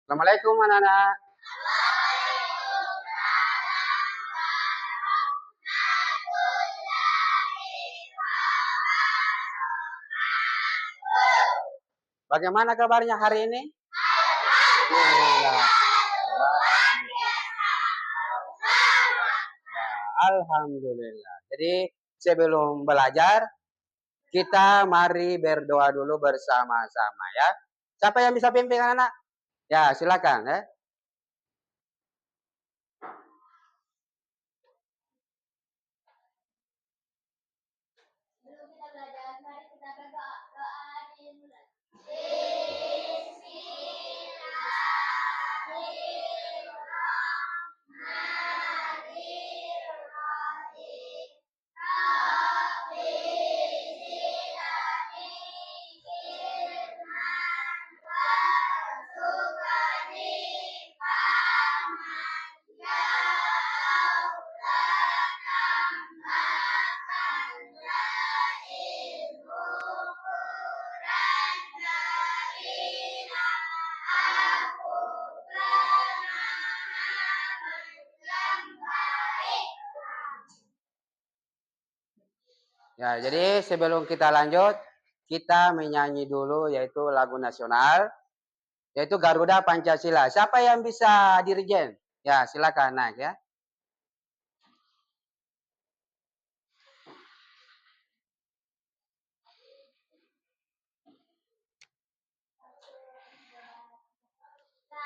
Assalamualaikum anak-anak. Bagaimana kabarnya hari ini? Alhamdulillah. Alhamdulillah. Jadi sebelum belajar, kita mari berdoa dulu bersama-sama ya. Siapa yang bisa pimpin anak-anak? Ya, silakan ya. Sebelum kita belajar, mari kita berdoa. Doa dimulai. Bismillahirrahmanirrahim. Rabbi zidni ilman warzuqni fahman. Ya Allah, tambahkanlah ilmu Quran karimah aku pemahaman yang baik. Ya, jadi sebelum kita lanjut, kita menyanyi dulu yaitu lagu nasional, yaitu Garuda Pancasila. Siapa yang bisa dirijen? Ya, silakan naik ya.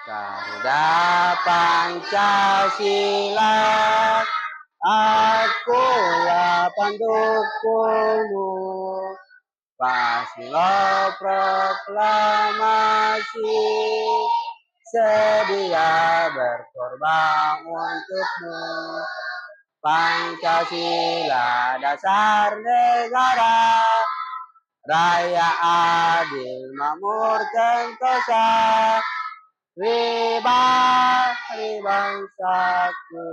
Garuda Pancasila, akulah pendukungmu. Pastilah proklamasi, sedia berkorban untukmu. Pancasila dasar negara, raya adil makmur sentosa, Ribah bangsaku,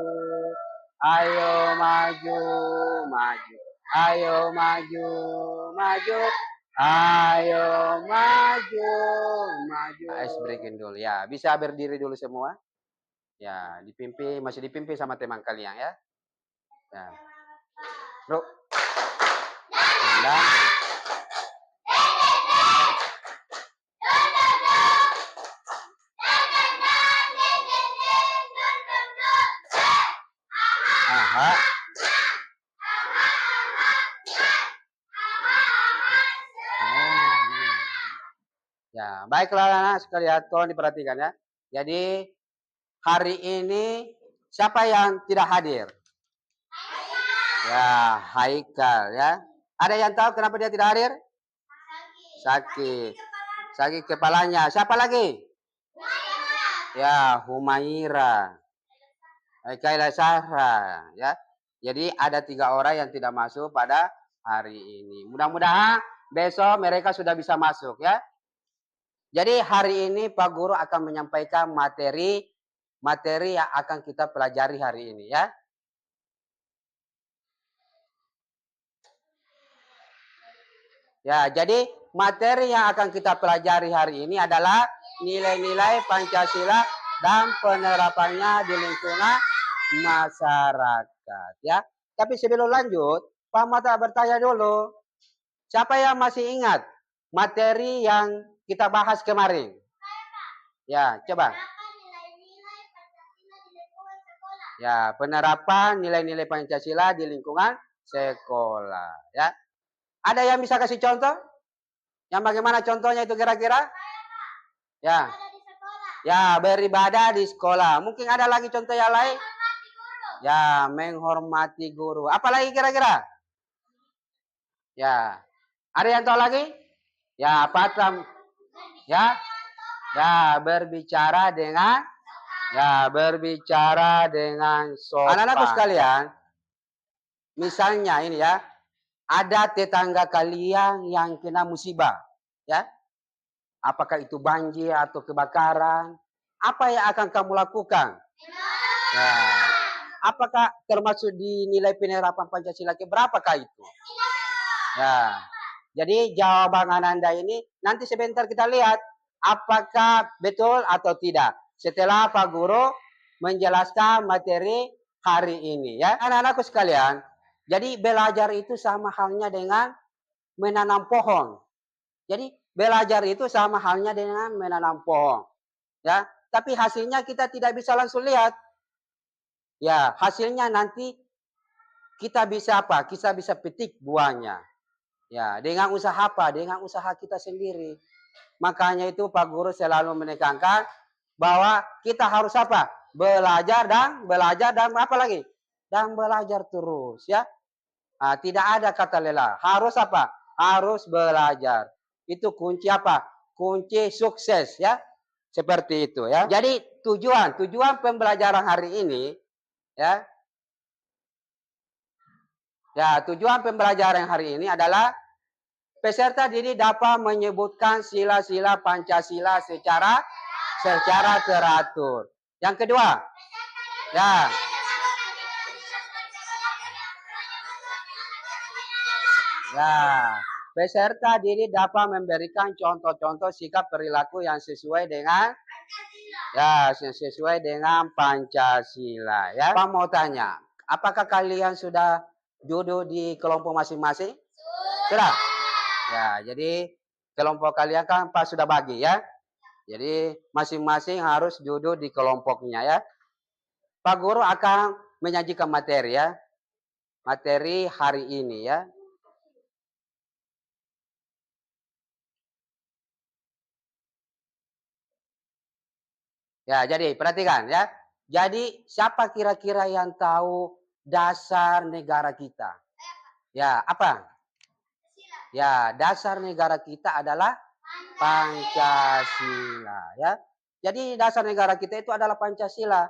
ayo maju, maju, ayo maju, maju, ayo maju, maju. Ice breaking dulu ya, bisa berdiri dulu semua. Ya, masih dipimpin sama teman kalian ya. Ya. Bro. Anda. Aha. Ya, baiklah anak sekalian, tolong diperhatikan ya. Jadi hari ini siapa yang tidak hadir? Ya, Haikal ya. Ada yang tahu kenapa dia tidak hadir? Sakit. Sakit kepalanya. Siapa lagi? Ya, Humaira. Kaila Sahra ya. Jadi ada 3 orang yang tidak masuk pada hari ini. Mudah-mudahan besok mereka sudah bisa masuk ya. Jadi hari ini Pak Guru akan menyampaikan materi yang akan kita pelajari hari ini ya. Ya, jadi materi yang akan kita pelajari hari ini adalah nilai-nilai Pancasila dan penerapannya di lingkungan masyarakat ya. Tapi sebelum lanjut, Pak Mata bertanya dulu. Siapa yang masih ingat materi yang kita bahas kemarin? Ya, coba. Ya, penerapan nilai-nilai Pancasila di lingkungan sekolah ya. Ada yang bisa kasih contoh? Yang bagaimana contohnya itu kira-kira? Ya. Ya, beribadah di sekolah. Mungkin ada lagi contoh yang lain? Ya, menghormati guru. Apa lagi kira-kira? Ya. Ada yang tahu lagi? Ya, patam. Ya. Ya, berbicara dengan sopan. Anak-anakku sekalian, misalnya ini ya, ada tetangga kalian yang kena musibah, ya. Apakah itu banjir atau kebakaran? Apa yang akan kamu lakukan? Ya. Apakah termasuk di nilai penerapan Pancasila keberapakah itu? Ya. Jadi jawaban Anda ini nanti sebentar kita lihat. apakah betul atau tidak. Setelah Pak Guru menjelaskan materi hari ini ya. Anak-anakku sekalian, jadi belajar itu sama halnya dengan menanam pohon. Jadi belajar itu sama halnya dengan menanam pohon. Ya, tapi hasilnya kita tidak bisa langsung lihat. Ya, hasilnya nanti kita bisa apa? Kita bisa petik buahnya. Ya, dengan usaha apa? Dengan usaha kita sendiri. Makanya itu Pak Guru selalu menekankan bahwa kita harus apa? Belajar dan apa lagi? Dan belajar terus ya. Nah, tidak ada kata lelah. Harus apa? Harus belajar. Itu kunci apa? Kunci sukses ya. Seperti itu ya. Jadi tujuan pembelajaran hari ini ya. Ya, tujuan pembelajaran hari ini adalah peserta didik dapat menyebutkan sila-sila Pancasila secara teratur. Yang kedua, ya. Ya, peserta didik dapat memberikan contoh-contoh sikap perilaku yang sesuai dengan Pancasila ya. Pak mau tanya, apakah kalian sudah duduk di kelompok masing-masing? Sudah? Ya, jadi kelompok kalian kan Pak sudah bagi ya. Jadi masing-masing harus duduk di kelompoknya ya. Pak Guru akan menyajikan materi ya. Materi hari ini ya. Ya, jadi perhatikan ya. Jadi siapa kira-kira yang tahu dasar negara kita? Ya, apa? Ya, dasar negara kita adalah Pancasila ya. Jadi dasar negara kita itu adalah Pancasila.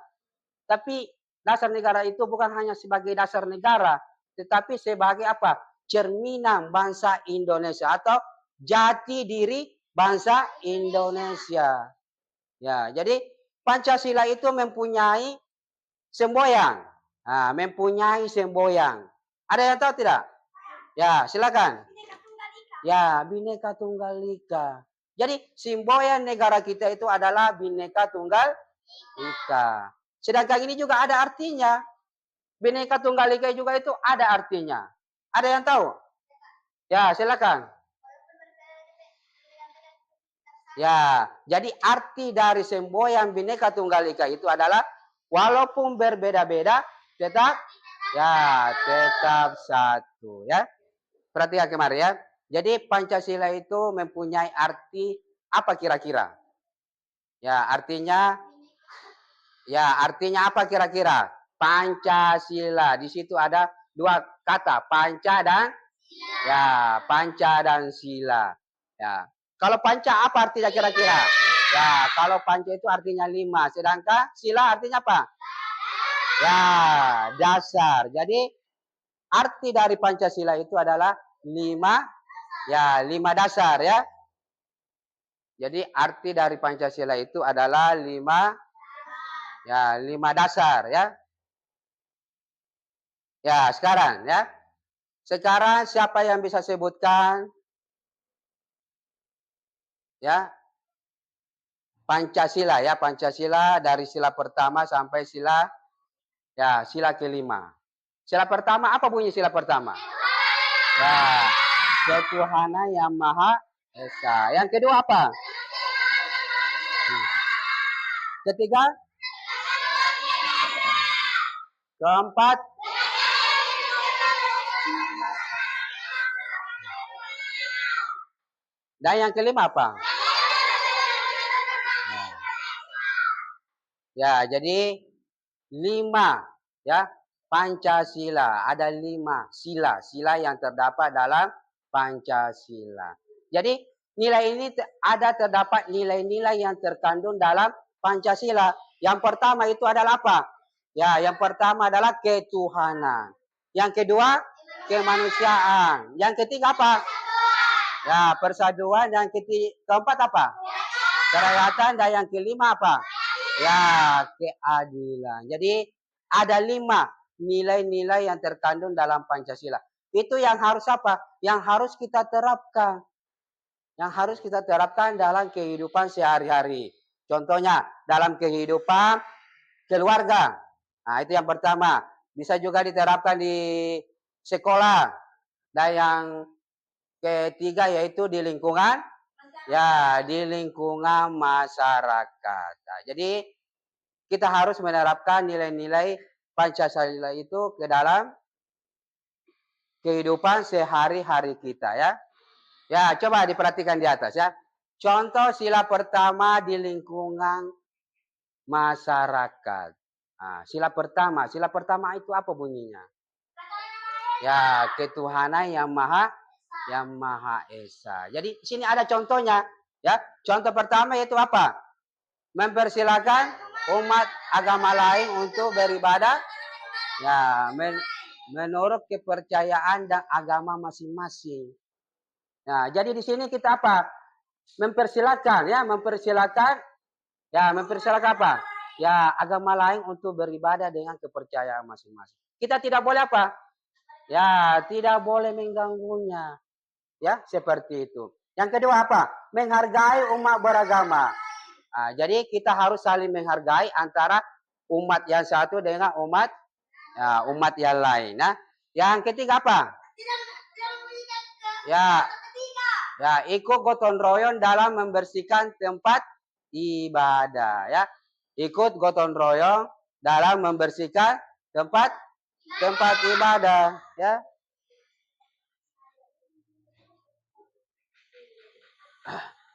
Tapi dasar negara itu bukan hanya sebagai dasar negara, tetapi sebagai apa? Cerminan bangsa Indonesia atau jati diri bangsa Indonesia. Ya, jadi Pancasila itu mempunyai semboyan. Nah, mempunyai semboyan. Ada yang tahu tidak? Ya, silakan. Ya, Bhinneka Tunggal Ika. Jadi semboyan negara kita itu adalah Bhinneka Tunggal Ika. Sedangkan ini juga ada artinya. Bhinneka Tunggal Ika juga itu ada artinya. Ada yang tahu? Ya, silakan. Ya, jadi arti dari semboyan Bhinneka Tunggal Ika itu adalah walaupun berbeda-beda tetap satu ya. Perhatikan kemarin ya. Jadi Pancasila itu mempunyai arti apa kira-kira? Ya, artinya apa kira-kira? Pancasila. Di situ ada dua kata, panca dan sila. Ya. Kalau panca apa artinya kira-kira? Ya, kalau panca itu artinya 5, sedangkan sila artinya apa? Ya, dasar. Jadi arti dari Pancasila itu adalah 5 dasar ya. Jadi arti dari Pancasila itu adalah 5 dasar ya. Ya, sekarang ya. Sekarang siapa yang bisa sebutkan ya Pancasila ya, Pancasila dari sila pertama sampai sila kelima. Sila pertama apa bunyi sila pertama? Ya, ketuhanan yang Maha Esa. Yang kedua apa? Ketiga? Keempat? Dan yang kelima apa? Ya, jadi 5 ya Pancasila. Ada 5 sila yang terdapat dalam Pancasila. Jadi nilai ini terdapat nilai-nilai yang terkandung dalam Pancasila. Yang pertama itu adalah apa? Ya, yang pertama adalah ketuhanan. Yang kedua kemanusiaan. Yang ketiga apa? Ya, persatuan. Yang keempat apa? Kerakyatan. Dan yang kelima apa? Ya, keadilan. Jadi ada 5 nilai-nilai yang terkandung dalam Pancasila. Itu yang harus apa? Yang harus kita terapkan. yang harus kita terapkan dalam kehidupan sehari-hari. Contohnya dalam kehidupan keluarga. Nah, itu yang pertama. Bisa juga diterapkan di sekolah. Dan yang ketiga yaitu di lingkungan, ya, di lingkungan masyarakat. Nah, jadi kita harus menerapkan nilai-nilai Pancasila itu ke dalam kehidupan sehari-hari kita, ya. Ya, coba diperhatikan di atas, ya. Contoh sila pertama di lingkungan masyarakat. Nah, sila pertama itu apa bunyinya? Ya, ketuhanan yang Maha Esa. Jadi sini ada contohnya, ya. Contoh pertama yaitu apa? Mempersilakan umat agama lain untuk beribadah, ya, menurut kepercayaan dan agama masing-masing. Nah, jadi di sini kita apa? Mempersilakan, ya, mempersilakan apa? Ya, agama lain untuk beribadah dengan kepercayaan masing-masing. Kita tidak boleh apa? Ya, tidak boleh mengganggunya. Ya, seperti itu. Yang kedua apa? Menghargai umat beragama. Nah, jadi kita harus saling menghargai antara umat yang satu dengan umat yang lain. Nah, yang ketiga apa? Ya, ikut gotong royong dalam membersihkan tempat ibadah. Ya, ikut gotong royong dalam membersihkan tempat ibadah. Ya.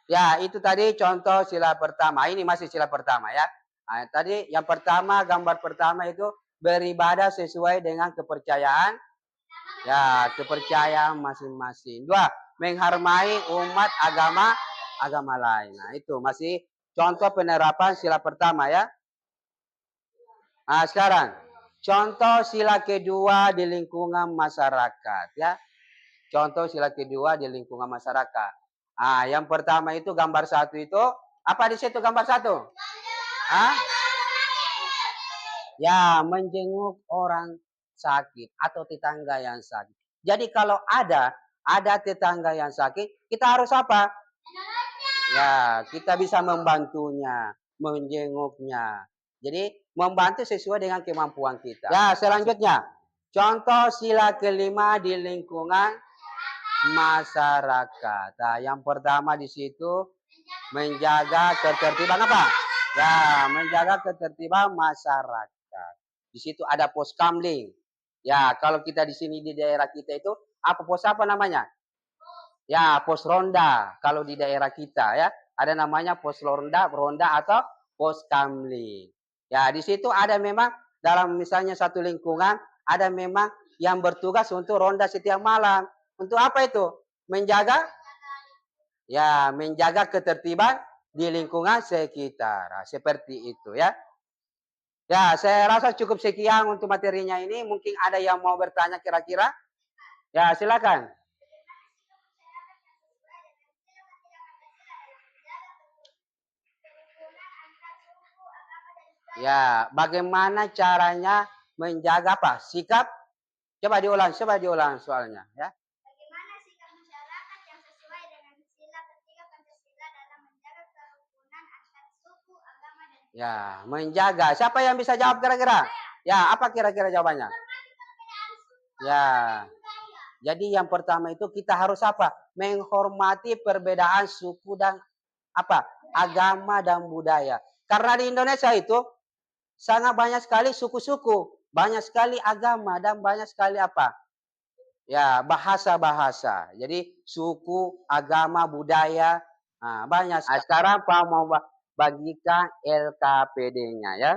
Ya, itu tadi contoh sila pertama. Ini masih sila pertama, ya. Nah, tadi yang pertama, gambar pertama itu beribadah sesuai dengan kepercayaan. Ya, kepercayaan masing-masing. Dua, menghormati umat agama lain. Nah, itu masih contoh penerapan sila pertama, ya. Nah, sekarang contoh sila kedua di lingkungan masyarakat, ya. Contoh sila kedua di lingkungan masyarakat. Ah, yang pertama itu gambar satu itu apa di situ gambar satu? Ah? Ya, menjenguk orang sakit atau tetangga yang sakit. Jadi kalau ada tetangga yang sakit, kita harus apa? Ya, kita bisa membantunya, menjenguknya. Jadi membantu sesuai dengan kemampuan kita. Ya, selanjutnya contoh sila kelima di lingkungan masyarakat. Nah, yang pertama di situ menjaga ketertiban apa? Ya, menjaga ketertiban masyarakat. Di situ ada pos kamling. Ya, kalau kita di sini di daerah kita itu pos apa namanya? Ya, pos ronda. Kalau di daerah kita, ya, ada namanya pos ronda atau pos kamling. Ya, di situ ada memang dalam misalnya satu lingkungan ada memang yang bertugas untuk ronda setiap malam. Untuk apa itu? Menjaga ketertiban di lingkungan sekitar. Nah, seperti itu, ya. Ya, saya rasa cukup sekian untuk materinya ini. Mungkin ada yang mau bertanya kira-kira? Ya, silakan. Ya, bagaimana caranya menjaga apa? Sikap? Coba diulang soalnya, ya. Bagaimana sikap masyarakat yang sesuai dengan sila ketiga Pancasila dalam menjaga kerukunan antar suku, agama, dan ya, menjaga. Siapa yang bisa jawab kira-kira? Ya, apa kira-kira jawabannya? Ya. Jadi yang pertama itu kita harus apa? Menghormati perbedaan suku dan apa? Agama dan budaya. Karena di Indonesia itu sangat banyak sekali suku-suku, banyak sekali agama dan banyak sekali apa? Ya, bahasa-bahasa. Jadi suku, agama, budaya, banyak. Nah, sekarang Pak mau bagikan LKPD-nya, ya.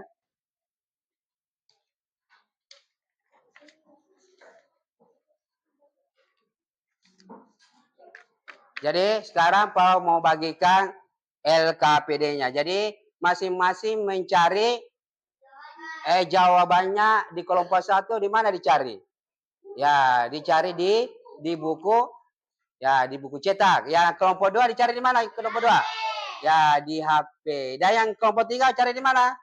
Jadi sekarang Pak mau bagikan LKPD-nya. Jadi masing-masing mencari jawabannya di kelompok satu di mana dicari? Ya, dicari di buku, ya, di buku cetak. Ya, kelompok dua dicari di mana? Kelompok dua. Ya, di HP. Dan yang kelompok tiga cari di mana?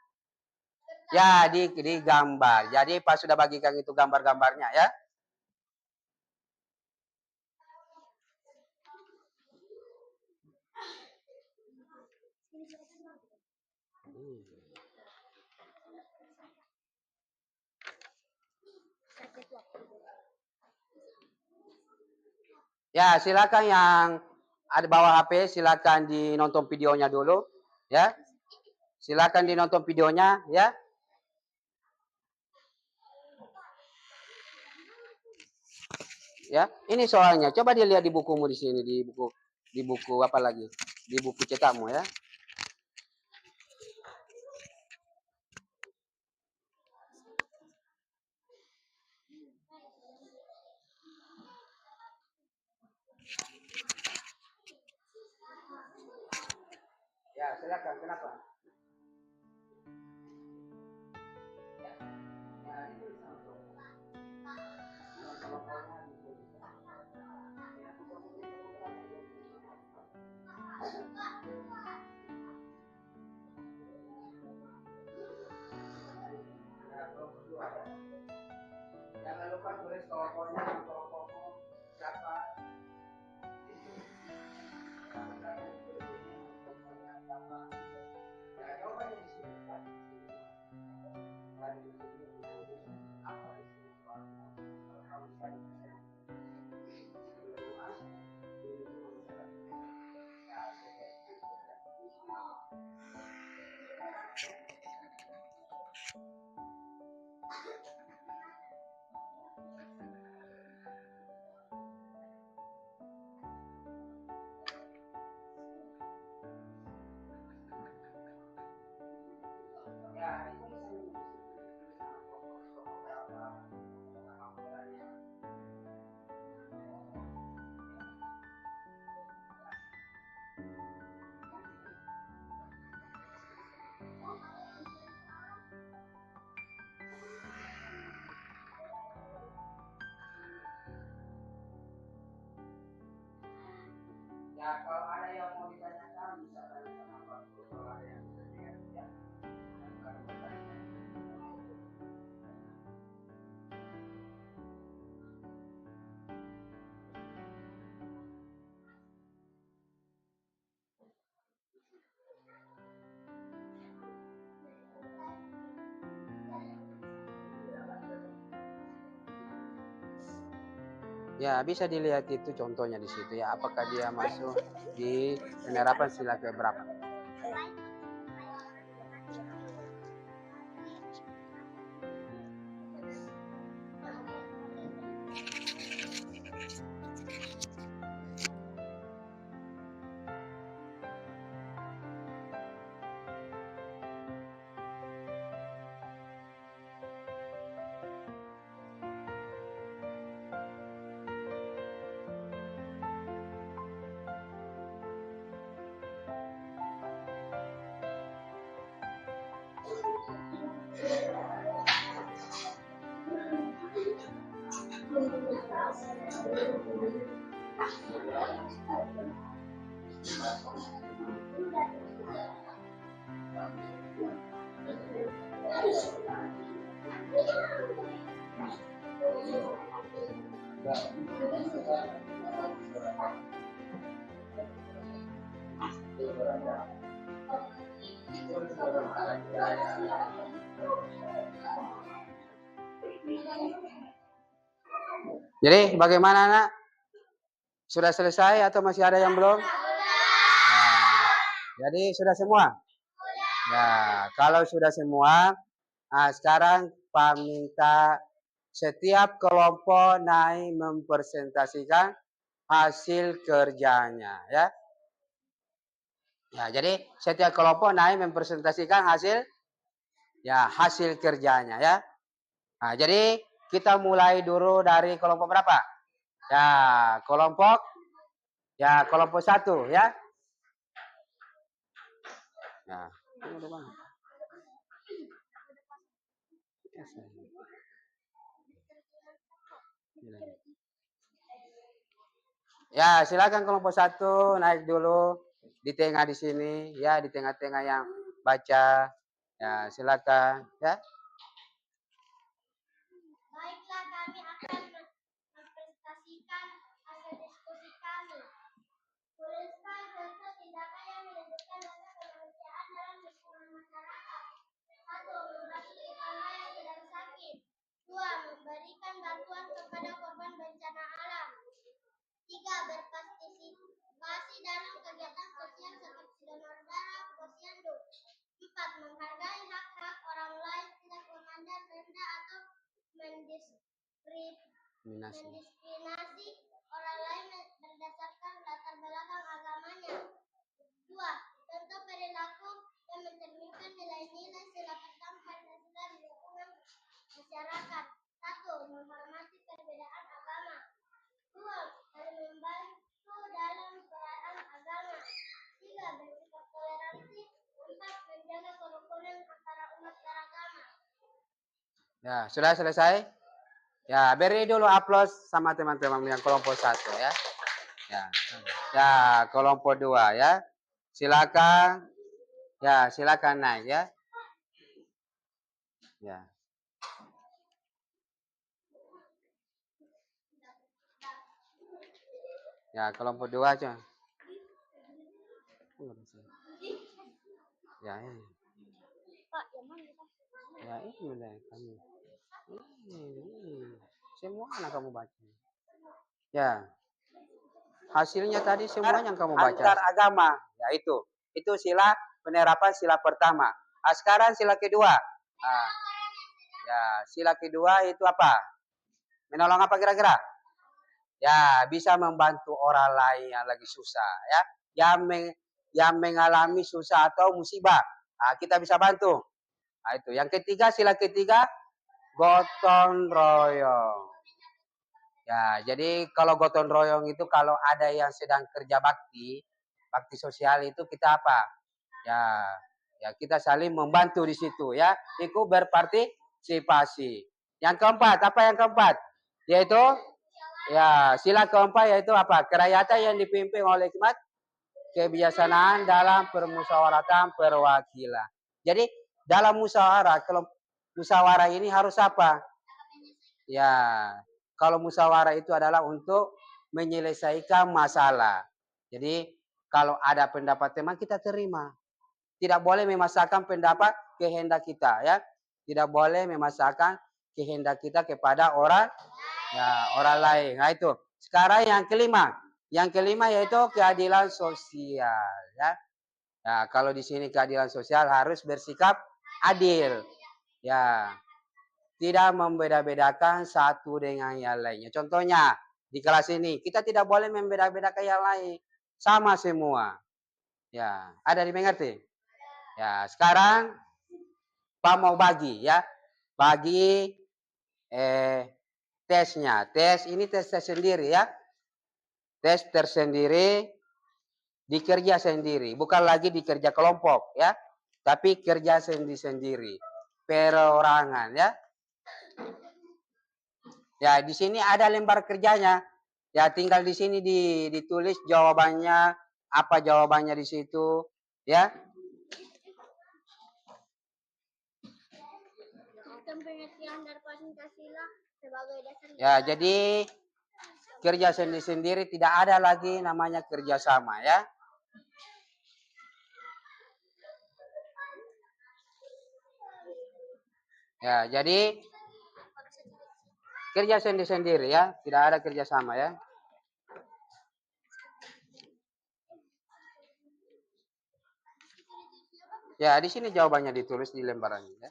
Ya, di gambar. Jadi Pak sudah bagikan itu gambar-gambarnya, ya. Ya, silakan yang ada bawa HP, silakan dinonton videonya dulu, ya. Silakan dinonton videonya, ya. Ya, ini soalnya. Coba dilihat di bukumu di sini, di buku apa lagi? Di buku cetakmu, ya. Ya, silakan. Kenapa? Jangan lupa tulis kelompoknya, kelompokmu siapa. Ya, coba di sini. Ya, kalau ada yang mau ditanyakan bisa tanya sama Pak Guru. Kalau ada yang bisa ya. Ya, bisa dilihat itu contohnya di situ ya. Apakah dia masuk di penerapan sila ke berapa? Jadi bagaimana nak? Sudah selesai atau masih ada yang belum? Jadi sudah semua? Ya, kalau sudah semua, nah sekarang Pak minta setiap kelompok naik mempresentasikan hasil kerjanya, ya. Ya, jadi setiap kelompok naik mempresentasikan hasil kerjanya, ya. Nah, jadi kita mulai dulu dari kelompok berapa? Kelompok 1, ya. Ya. Ya, silakan kelompok 1 naik dulu di tengah di sini, ya, di tengah-tengah yang baca. Ya, silakan, ya. Baiklah, kami akan mempresentasikan hasil diskusi kami. Tuliskan contoh tindakan yang menyebutkan data mendiskriminasi orang lain berdasarkan latar belakang agamanya. 2. Contoh perilaku yang mencerminkan nilai-nilai sila pertama Pancasila di lingkungan masyarakat. 1. Menghormati perbedaan agama. 2. Saling membantu dalam perayaan agama. 3. Bersikap toleransi. 4. Menjaga kerukunan antara umat beragama. Ya, sudah selesai? Ya, beri dulu aplaus sama teman-teman yang kelompok 1 ya. Ya, kelompok 2 ya. Silakan. Ya, silakan naik ya. Ya. Ya, kelompok 2 aja. Ya, ini. Pak, yang mana Pak? Ya, ini deh kamu. Ini. Semua anak kamu baca. Ya. Hasilnya tadi semuanya yang kamu baca. Antar agama, ya itu sila penerapan sila pertama. Sekarang sila kedua. Ya, sila kedua itu apa? Menolong apa kira-kira? Ya, bisa membantu orang lain yang lagi susah, ya. Yang mengalami susah atau musibah. Kita bisa bantu. Itu. Yang ketiga, sila ketiga, gotong royong. Ya, jadi kalau gotong royong itu kalau ada yang sedang kerja bakti sosial itu kita apa? Ya kita saling membantu di situ ya. Itu berpartisipasi. Yang keempat, apa yang keempat? Yaitu ya sila keempat yaitu apa? Kerakyatan yang dipimpin oleh hikmat kebijaksanaan dalam permusyawaratan perwakilan. Jadi dalam musyawarah, kalau musyawarah ini harus apa? Ya, kalau musyawarah itu adalah untuk menyelesaikan masalah. Jadi kalau ada pendapat teman kita terima. Tidak boleh memaksakan pendapat kehendak kita ya. Tidak boleh memaksakan kehendak kita kepada orang lain. Nah itu. Sekarang yang kelima. Yang kelima yaitu keadilan sosial ya. Ya, kalau di sini keadilan sosial harus bersikap adil. Ya. Tidak membeda-bedakan satu dengan yang lainnya. Contohnya, di kelas ini, kita tidak boleh membeda-bedakan yang lain. Sama semua. Ya, ada dimengerti? Ya, sekarang Pak mau bagi ya. Bagi tesnya. Tes ini tes tersendiri ya. Tes tersendiri, dikerja sendiri. Bukan lagi dikerja kelompok ya. Tapi kerja sendiri-sendiri. Perorangan ya. Ya, di sini ada lembar kerjanya. Ya, tinggal di sini ditulis jawabannya, apa jawabannya di situ, ya. Pengertian dari Pancasila sebagai dasar. Ya, jadi kerja sendiri-sendiri tidak ada lagi namanya kerjasama, ya. Ya, jadi kerja sendiri-sendiri ya, tidak ada kerjasama ya. Ya, di sini jawabannya ditulis di lembaran ya.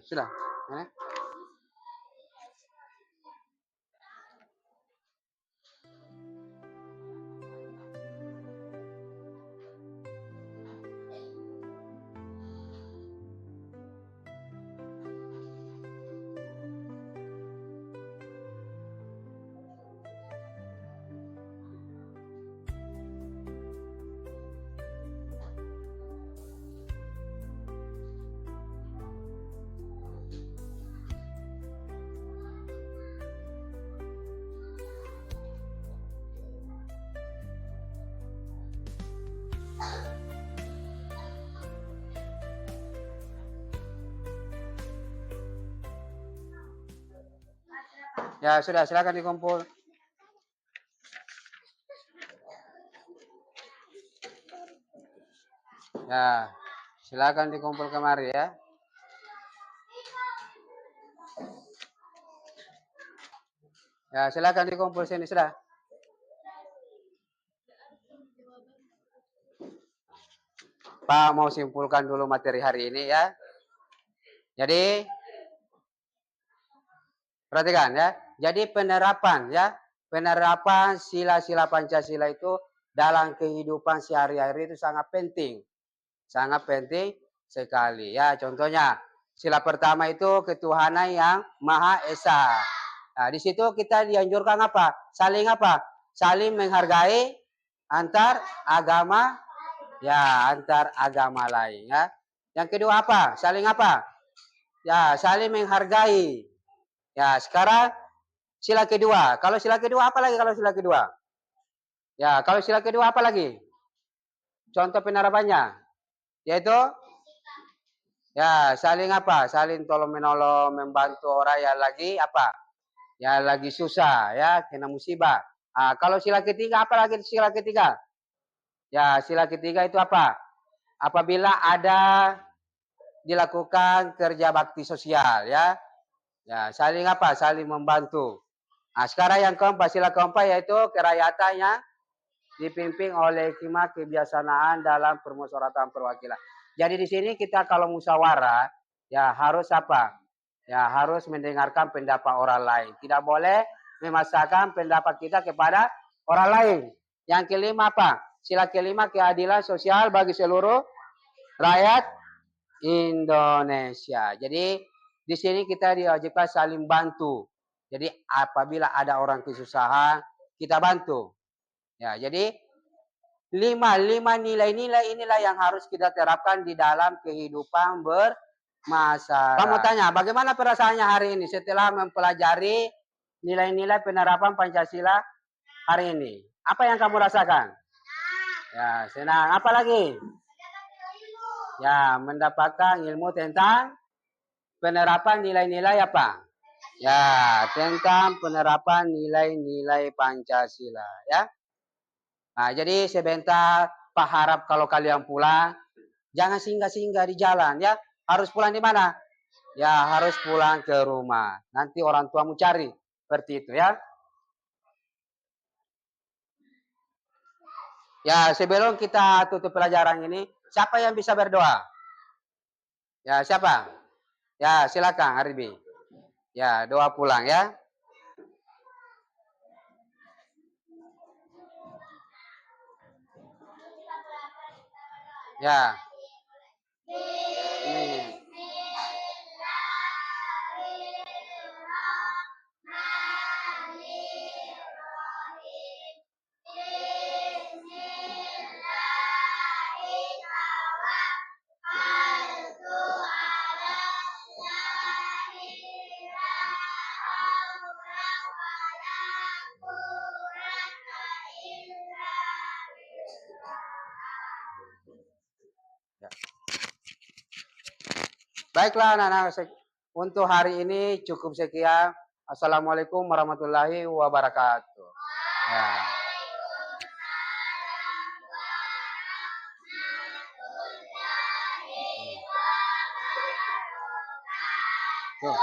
Sudah. Ya, sudah, silakan dikumpul. Ya, silakan dikumpul kemari ya. Ya, silakan dikumpul sini sudah. Pak mau simpulkan dulu materi hari ini ya. Jadi perhatikan ya. Jadi penerapan ya, penerapan sila-sila Pancasila itu dalam kehidupan sehari-hari itu sangat penting sekali ya. Contohnya sila pertama itu ketuhanan yang Maha Esa. Nah, di situ kita dianjurkan apa? Saling menghargai antar agama ya, antar agama lain ya. Yang kedua apa? Saling apa? Ya, saling menghargai. Ya, sekarang sila kedua. Kalau sila kedua apa lagi kalau sila kedua? Ya, kalau sila kedua apa lagi? Contoh penerapannya yaitu ya saling apa? Saling tolong menolong, membantu orang yang lagi apa? Ya lagi susah ya, kena musibah. Kalau sila ketiga apa lagi sila ketiga? Ya, sila ketiga itu apa? Apabila ada dilakukan kerja bakti sosial ya. Ya, saling apa? Saling membantu. Sekarang yang keempat, sila keempat yaitu kerakyatan yang dipimpin oleh hikmah kebiasaan dalam permusyawaratan perwakilan. Jadi di sini kita kalau musyawarah ya harus apa? Ya harus mendengarkan pendapat orang lain. Tidak boleh memaksakan pendapat kita kepada orang lain. Yang kelima apa? Sila kelima keadilan sosial bagi seluruh rakyat Indonesia. Jadi di sini kita diwajibkan saling bantu. Jadi apabila ada orang kesusahan, kita bantu. Ya, jadi lima nilai-nilai inilah yang harus kita terapkan di dalam kehidupan bermasyarakat. Kamu tanya, bagaimana perasaannya hari ini setelah mempelajari nilai-nilai penerapan Pancasila hari ini? Apa yang kamu rasakan? Ya, senang. Apa lagi? Ya, mendapatkan ilmu tentang penerapan nilai-nilai apa? Ya, tentang penerapan nilai-nilai Pancasila ya. Nah, jadi sebentar Pak harap kalau kalian pulang jangan singgah-singgah di jalan ya. Harus pulang di mana? Ya, harus pulang ke rumah. Nanti orang tuamu cari. Seperti itu ya. Ya, sebelum kita tutup pelajaran ini, siapa yang bisa berdoa? Ya, siapa? Ya, silakan Arbi. Ya, doa pulang ya. Ya. Ini. Ya. Baiklah anak-anak, untuk hari ini cukup sekian. Assalamualaikum warahmatullahi wabarakatuh. Ya. Tuh.